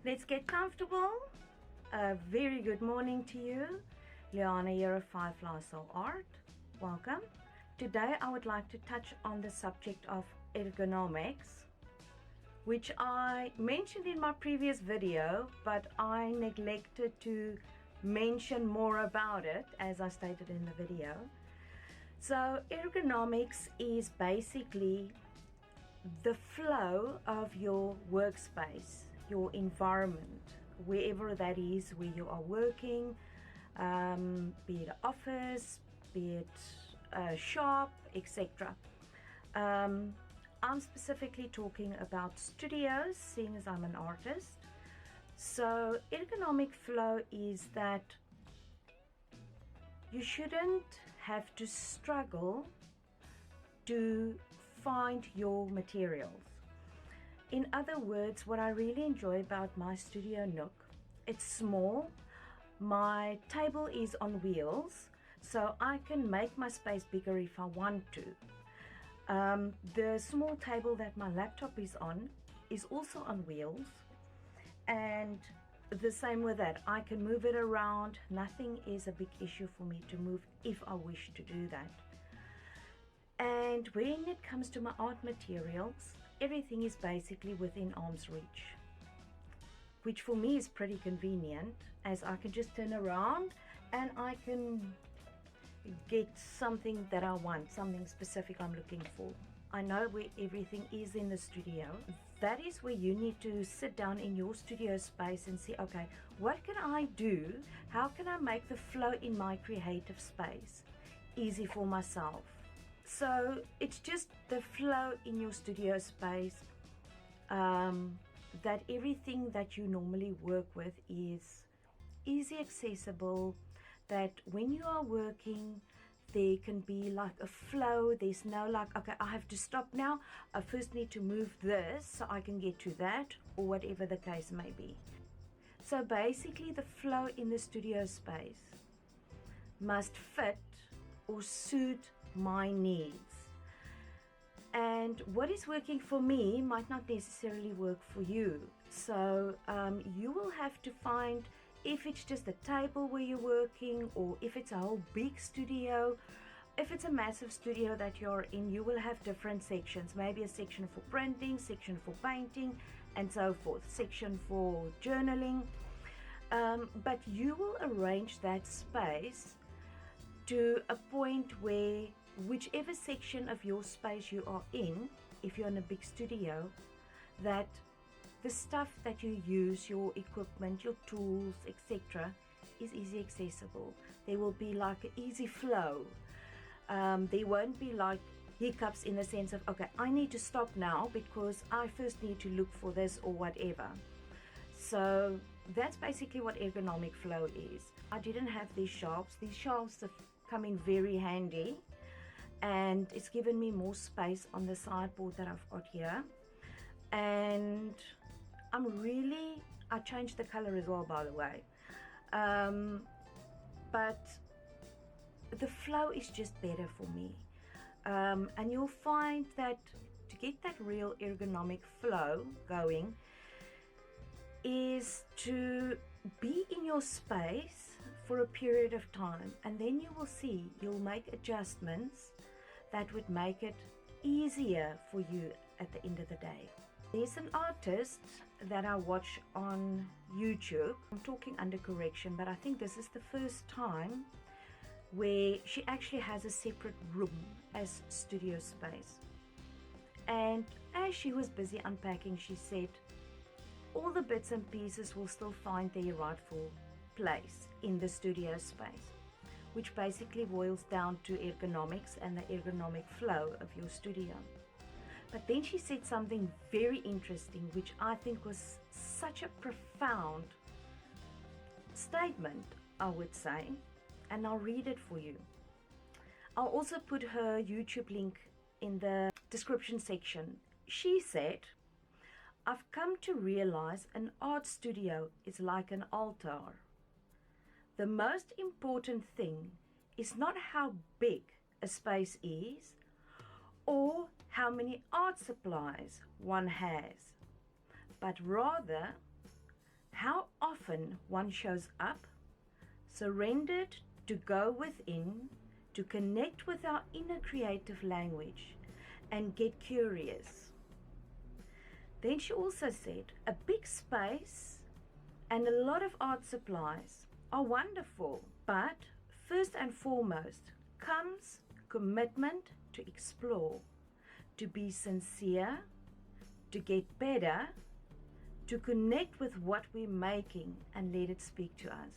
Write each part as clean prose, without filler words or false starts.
Let's get comfortable. A very good morning to you. Leana here of Firefly Soul Art. Welcome. Today I would like to touch on the subject of ergonomics, which I mentioned in my previous video, but I neglected to mention more about it as I stated in the video. So ergonomics is basically the flow of your workspace, your environment, wherever that is where you are working, be it an office, be it a shop, etc. I'm specifically talking about studios, seeing as I'm an artist. So ergonomic flow is that you shouldn't have to struggle to find your materials. In other words, what I really enjoy about my studio nook, it's small, my table is on wheels, so I can make my space bigger if I want to. The small table that my laptop is on is also on wheels, and the same with that, I can move it around. Nothing is a big issue for me to move if I wish to do that. And when it comes to my art materials, everything is basically within arm's reach, which for me is pretty convenient, as I can just turn around and I can get something that I want, something specific I'm looking for. I know where everything is in the studio. That is where you need to sit down in your studio space and see, okay, what can I do? How can I make the flow in my creative space easy for myself? So it's just the flow in your studio space, that everything that you normally work with is easy accessible, that when you are working there can be like a flow. There's no like, okay, I have to stop now, I first need to move this so I can get to that, or whatever the case may be. So basically the flow in the studio space must fit or suit my needs, and what is working for me might not necessarily work for you. So you will have to find if it's just a table where you're working, or if it's a whole big studio. If it's a massive studio that you're in, you will have different sections, maybe a section for printing, section for painting, and so forth, section for journaling, but you will arrange that space to a point where whichever section of your space you are in, if you're in a big studio, that the stuff that you use, your equipment, your tools, etc., is easy accessible. There will be like an easy flow. There won't be like hiccups in the sense of, okay, I need to stop now because I first need to look for this or whatever. So that's basically what ergonomic flow is. I didn't have these shelves. These shelves have come in very handy, and it's given me more space on the sideboard that I've got here. And I changed the color as well, by the way, but the flow is just better for me, and you'll find that to get that real ergonomic flow going is to be in your space for a period of time, and then you will see you'll make adjustments that would make it easier for you at the end of the day. There's an artist that I watch on YouTube. I'm talking under correction, but I think this is the first time where she actually has a separate room as studio space. And as she was busy unpacking, she said all the bits and pieces will still find their rightful place in the studio space, which basically boils down to ergonomics and the ergonomic flow of your studio. But then she said something very interesting, which I think was such a profound statement, I would say, and I'll read it for you. I'll also put her YouTube link in the description section. She said, I've come to realize an art studio is like an altar. The most important thing is not how big a space is or how many art supplies one has, but rather how often one shows up, surrendered to go within, to connect with our inner creative language and get curious. Then she also said, a big space and a lot of art supplies are wonderful, but first and foremost comes commitment to explore, to be sincere, to get better, to connect with what we're making and let it speak to us.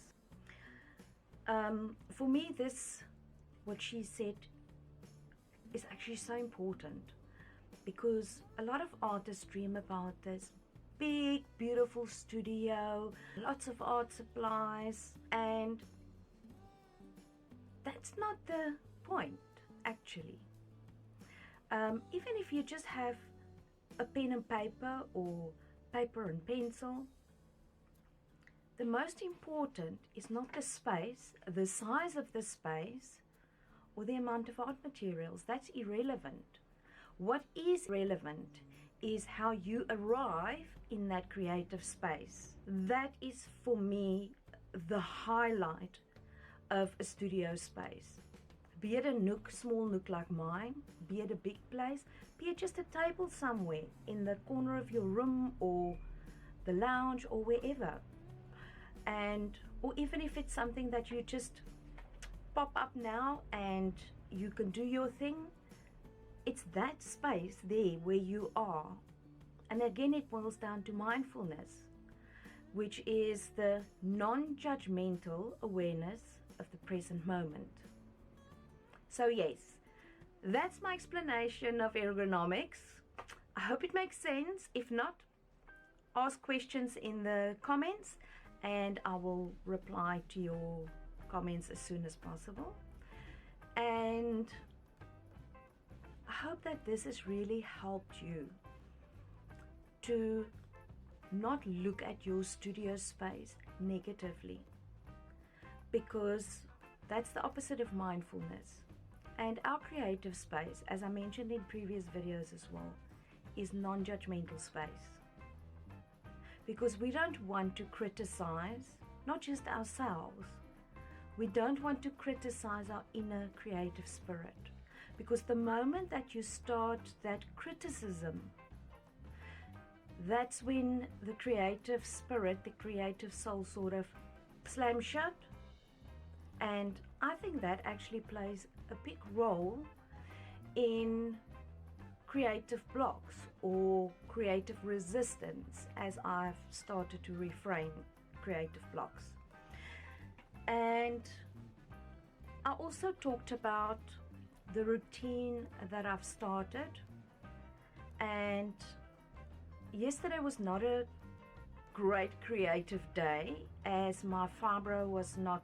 For me, what she said is actually so important, because a lot of artists dream about this big, beautiful studio, lots of art supplies, and that's not the point, actually. Even if you just have a pen and paper or paper and pencil, the most important is not the space, the size of the space, or the amount of art materials. That's irrelevant. What is relevant is how you arrive in that creative space. That is, for me, the highlight of a studio space. Be it a nook, small nook like mine, be it a big place, be it just a table somewhere in the corner of your room or the lounge or wherever. Or even if it's something that you just pop up now and you can do your thing, it's that space there where you are. And again, it boils down to mindfulness, which is the non-judgmental awareness of the present moment. So yes, that's my explanation of ergonomics. I hope it makes sense. If not, ask questions in the comments and I will reply to your comments as soon as possible. And I hope that this has really helped you to not look at your studio space negatively, because that's the opposite of mindfulness. And our creative space, as I mentioned in previous videos as well, is non-judgmental space, because we don't want to criticize, not just ourselves, we don't want to criticize our inner creative spirit, because the moment that you start that criticism, that's when the creative spirit, the creative soul sort of slams shut. And I think that actually plays a big role in creative blocks or creative resistance, as I've started to reframe creative blocks. And I also talked about the routine that I've started, and yesterday was not a great creative day as my fibro was not,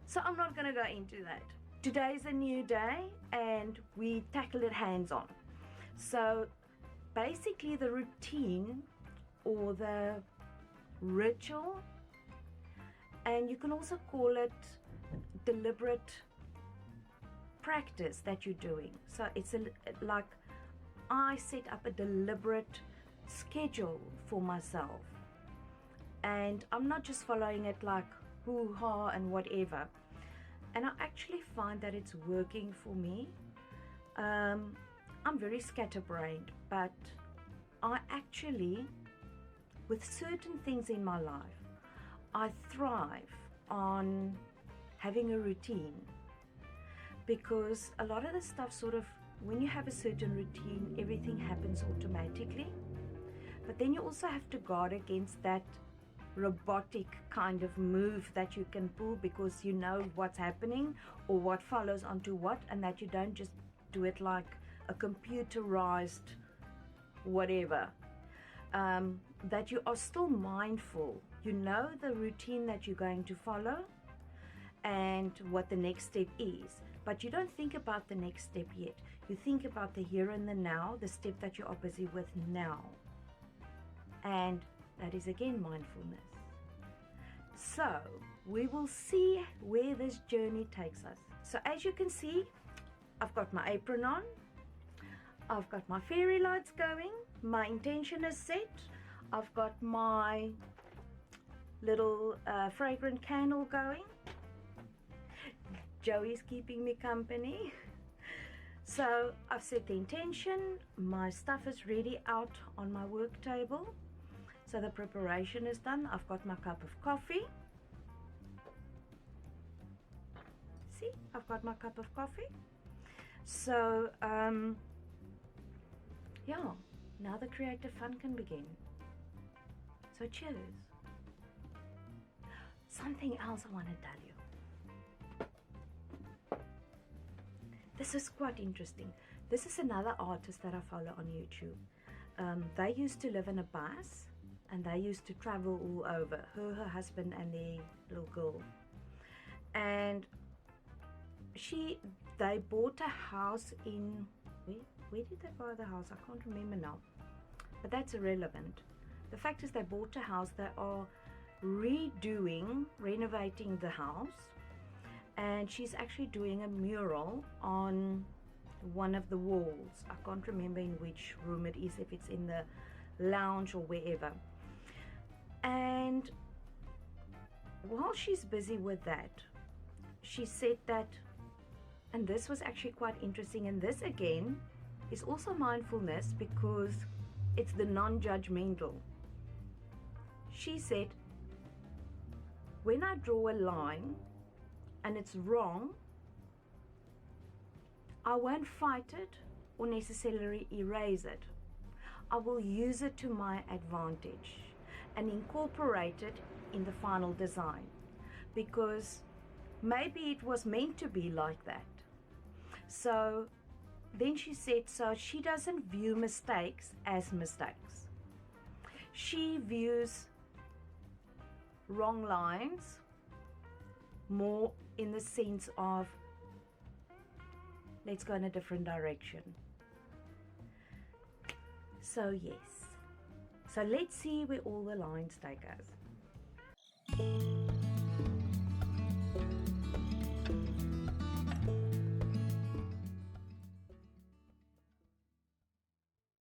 so I'm not going to go into that. Today's a new day and we tackle it hands-on. So basically the routine or the ritual, and you can also call it deliberate practice that you're doing. So it's like I set up a deliberate schedule for myself, and I'm not just following it like hoo-ha and whatever. And I actually find that it's working for me. I'm very scatterbrained, but I actually, with certain things in my life, I thrive on having a routine, because a lot of the stuff sort of, when you have a certain routine, everything happens automatically. But then you also have to guard against that robotic kind of move that you can pull, because you know what's happening or what follows onto what, and that you don't just do it like a computerized whatever. That you are still mindful. You know the routine that you're going to follow and what the next step is, but you don't think about the next step yet. You think about the here and the now, the step that you are busy with now. And that is again mindfulness. So we will see where this journey takes us. So as you can see, I've got my apron on, I've got my fairy lights going, my intention is set, I've got my little fragrant candle going. Joey's keeping me company. So I've set the intention. My stuff is ready out on my work table. So the preparation is done. I've got my cup of coffee. See, I've got my cup of coffee. So yeah, now the creative fun can begin. So cheers. Something else I want to tell you. This is quite interesting. This is another artist that I follow on YouTube. They used to live in a bus and they used to travel all over, her husband and their little girl. And they bought a house in, where did they buy the house? I can't remember now, but that's irrelevant. The fact is they bought a house. They are renovating the house, and she's actually doing a mural on one of the walls. I can't remember in which room it is, if it's in the lounge or wherever. And while she's busy with that, she said that, and this was actually quite interesting, and this again is also mindfulness because it's the non-judgmental. She said, when I draw a line and it's wrong, I won't fight it or necessarily erase it. I will use it to my advantage and incorporate it in the final design, because maybe it was meant to be like that. So then she said, so she doesn't view mistakes as mistakes. She views wrong lines more in the sense of, let's go in a different direction. So yes, so let's see where all the lines take us.